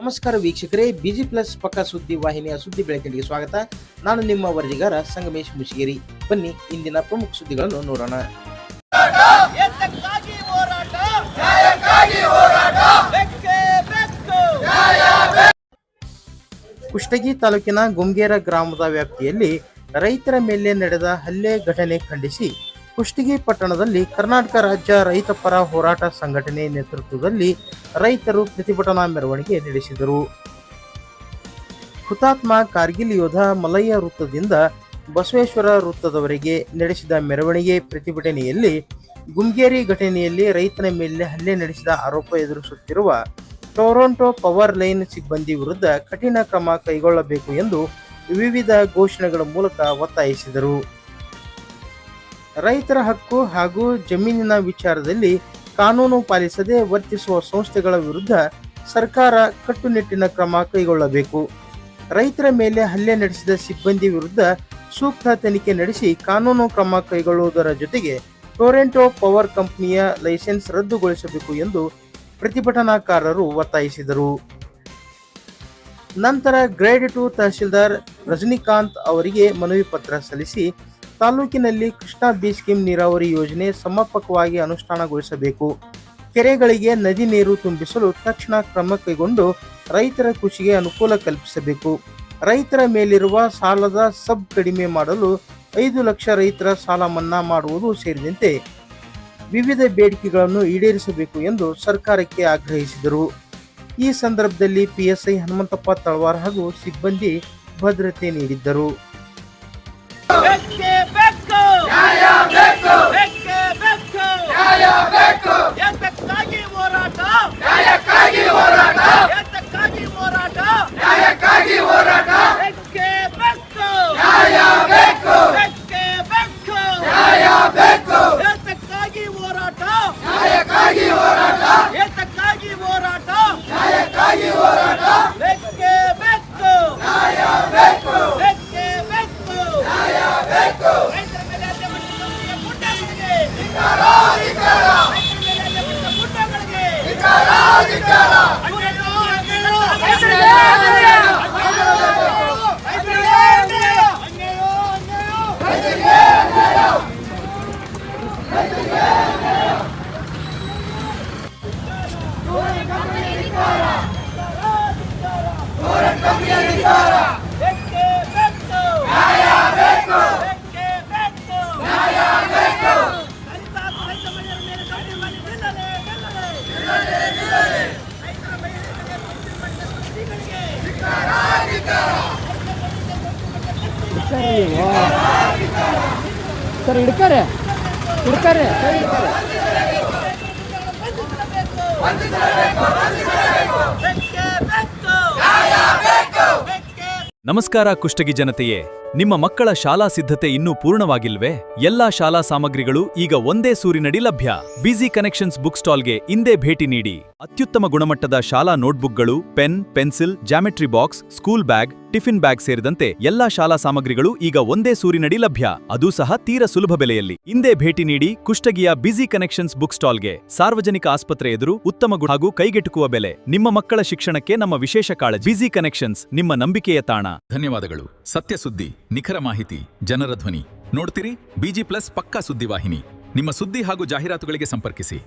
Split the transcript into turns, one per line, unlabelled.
ನಮಸ್ಕಾರ ವೀಕ್ಷಕರೇ, busy plus ಪಕ್ಕ ಸುದ್ದಿ ವಾಹಿನಿಯ ಸುದ್ದಿ ಬೆಳಕಿಗೆ ಸ್ವಾಗತ. ನಾನು ನಿಮ್ಮ ವರದಿಗಾರ ಸಂಗಮೇಶ್ ಮುಷಿಗೇರಿ. ಬನ್ನಿ ಇಂದಿನ ಪ್ರಮುಖ ಸುದ್ದಿಗಳನ್ನು ನೋಡೋಣ. ಕುಷ್ಟಗಿ ತಾಲೂಕಿನ ಗುಮ್ಗೇರ ಗ್ರಾಮದ ವ್ಯಾಪ್ತಿಯಲ್ಲಿ ರೈತರ ಮೇಲೆ ನಡೆದ ಹಲ್ಲೆ ಘಟನೆ ಖಂಡಿಸಿ ಕುಷ್ಟಗಿ ಪಟ್ಟಣದಲ್ಲಿ ಕರ್ನಾಟಕ ರಾಜ್ಯ ರೈತ ಪರ ಹೋರಾಟ ಸಂಘಟನೆ ನೇತೃತ್ವದಲ್ಲಿ ರೈತರು ಪ್ರತಿಭಟನಾ ಮೆರವಣಿಗೆ ನಡೆಸಿದರು. ಹುತಾತ್ಮ ಕಾರ್ಗಿಲ್ ಯೋಧ ಮಲಯ್ಯ ವೃತ್ತದಿಂದ ಬಸವೇಶ್ವರ ವೃತ್ತದವರೆಗೆ ನಡೆಸಿದ ಮೆರವಣಿಗೆ ಪ್ರತಿಭಟನೆಯಲ್ಲಿ ಗುಮ್ಗೇರಿ ಘಟನೆಯಲ್ಲಿ ರೈತನ ಮೇಲೆ ಹಲ್ಲೆ ನಡೆಸಿದ ಆರೋಪ ಎದುರಿಸುತ್ತಿರುವ ಟೊರೊಂಟೊ ಪವರ್ ಲೈನ್ ಸಿಬ್ಬಂದಿ ವಿರುದ್ಧ ಕಠಿಣ ಕ್ರಮ ಕೈಗೊಳ್ಳಬೇಕು ಎಂದು ವಿವಿಧ ಘೋಷಣೆಗಳ ಮೂಲಕ ಒತ್ತಾಯಿಸಿದರು. ರೈತರ ಹಕ್ಕು ಹಾಗೂ ಜಮೀನಿನ ವಿಚಾರದಲ್ಲಿ ಕಾನೂನು ಪಾಲಿಸದೆ ವರ್ತಿಸುವ ಸಂಸ್ಥೆಗಳ ವಿರುದ್ಧ ಸರ್ಕಾರ ಕಟ್ಟುನಿಟ್ಟಿನ ಕ್ರಮ ಕೈಗೊಳ್ಳಬೇಕು. ರೈತರ ಮೇಲೆ ಹಲ್ಲೆ ನಡೆಸಿದ ಸಿಬ್ಬಂದಿ ವಿರುದ್ಧ ಸೂಕ್ತ ತನಿಖೆ ನಡೆಸಿ ಕಾನೂನು ಕ್ರಮ ಕೈಗೊಳ್ಳುವುದರ ಜೊತೆಗೆ ಟೊರೊಂಟೊ ಪವರ್ ಕಂಪನಿಯ ಲೈಸೆನ್ಸ್ ರದ್ದುಗೊಳಿಸಬೇಕು ಎಂದು ಪ್ರತಿಭಟನಾಕಾರರು ಒತ್ತಾಯಿಸಿದರು. ನಂತರ ಗ್ರೇಡ್ 2 ತಹಶೀಲ್ದಾರ್ ರಜನಿಕಾಂತ್ ಅವರಿಗೆ ಮನವಿ ಪತ್ರ ಸಲ್ಲಿಸಿ ತಾಲೂಕಿನಲ್ಲಿ ಕೃಷ್ಣಾ ಬಿ ಸ್ಕೀಮ್ ನೀರಾವರಿ ಯೋಜನೆ ಸಮರ್ಪಕವಾಗಿ ಅನುಷ್ಠಾನಗೊಳಿಸಬೇಕು, ಕೆರೆಗಳಿಗೆ ನದಿ ನೀರು ತುಂಬಿಸಲು ತಕ್ಷಣ ಕ್ರಮ ಕೈಗೊಂಡು ರೈತರ ಕೃಷಿಗೆ ಅನುಕೂಲ ಕಲ್ಪಿಸಬೇಕು, ರೈತರ ಮೇಲಿರುವ ಸಾಲದ ಸಬ್ ಕಡಿಮೆ ಮಾಡಲು 5 ಲಕ್ಷ ರೈತರ ಸಾಲ ಮನ್ನಾ ಮಾಡುವುದು ಸೇರಿದಂತೆ ವಿವಿಧ ಬೇಡಿಕೆಗಳನ್ನು ಈಡೇರಿಸಬೇಕು ಎಂದು ಸರ್ಕಾರಕ್ಕೆ ಆಗ್ರಹಿಸಿದರು. ಈ ಸಂದರ್ಭದಲ್ಲಿ ಪಿಎಸ್ಐ ಹನುಮಂತಪ್ಪ ತಳವಾರ್ ಹಾಗೂ ಸಿಬ್ಬಂದಿ ಭದ್ರತೆ ನೀಡಿದ್ದರು.
ಸರ್ ಹಿಡ್ಕಾರೆ
ನಮಸ್ಕಾರ ಕುಷ್ಟಗಿ ಜನತೆಯೇ, ನಿಮ್ಮ ಮಕ್ಕಳ ಶಾಲಾ ಸಿದ್ಧತೆ ಇನ್ನೂ ಪೂರ್ಣವಾಗಿಲ್ವೇ? ಎಲ್ಲಾ ಶಾಲಾ ಸಾಮಗ್ರಿಗಳು ಈಗ ಒಂದೇ ಸೂರಿನಡಿ ಲಭ್ಯ. ಬಿಜಿ ಕನೆಕ್ಷನ್ಸ್ ಬುಕ್ ಸ್ಟಾಲ್ಗೆ ಇಂದೇ ಭೇಟಿ ನೀಡಿ. ಅತ್ಯುತ್ತಮ ಗುಣಮಟ್ಟದ ಶಾಲಾ ನೋಟ್ಬುಕ್ಗಳು, pen, pencil, geometry box, school bag, tiffin bag ಸೇರಿದಂತೆ ಎಲ್ಲಾ ಶಾಲಾ ಸಾಮಗ್ರಿಗಳು ಈಗ ಒಂದೇ ಸೂರಿನಡಿ ಲಭ್ಯ, ಅದೂ ಸಹ ತೀರ ಸುಲಭ ಬೆಲೆಯಲ್ಲಿ. ಇಂದೇ ಭೇಟಿ ನೀಡಿ ಕುಷ್ಟಗಿಯ ಬಿಜಿ ಕನೆಕ್ಷನ್ಸ್ ಬುಕ್ ಸ್ಟಾಲ್ಗೆ. ಸಾರ್ವಜನಿಕ ಆಸ್ಪತ್ರೆ ಎದುರು ಉತ್ತಮ ಹಾಗೂ ಕೈಗೆಟುಕುವ ಬೆಲೆ. ನಿಮ್ಮ ಮಕ್ಕಳ ಶಿಕ್ಷಣಕ್ಕೆ ನಮ್ಮ ವಿಶೇಷ ಕಾಳಜಿ. ಬಿಜಿ ಕನೆಕ್ಷನ್ಸ್, ನಿಮ್ಮ ನಂಬಿಕೆಯ ತಾಣ.
ಧನ್ಯವಾದಗಳು. ಸತ್ಯ ಸುದ್ದಿ, ನಿಖರ ಮಾಹಿತಿ, ಜನರ ಧ್ವನಿ ನೋಡ್ತೀರಿ. ಬಿಜಿ ಪ್ಲಸ್ ಪಕ್ಕಾ ಸುದ್ದಿವಾಹಿನಿ. ನಿಮ್ಮ ಸುದ್ದಿ ಹಾಗೂ ಜಾಹೀರಾತುಗಳಿಗೆ ಸಂಪರ್ಕಿಸಿ.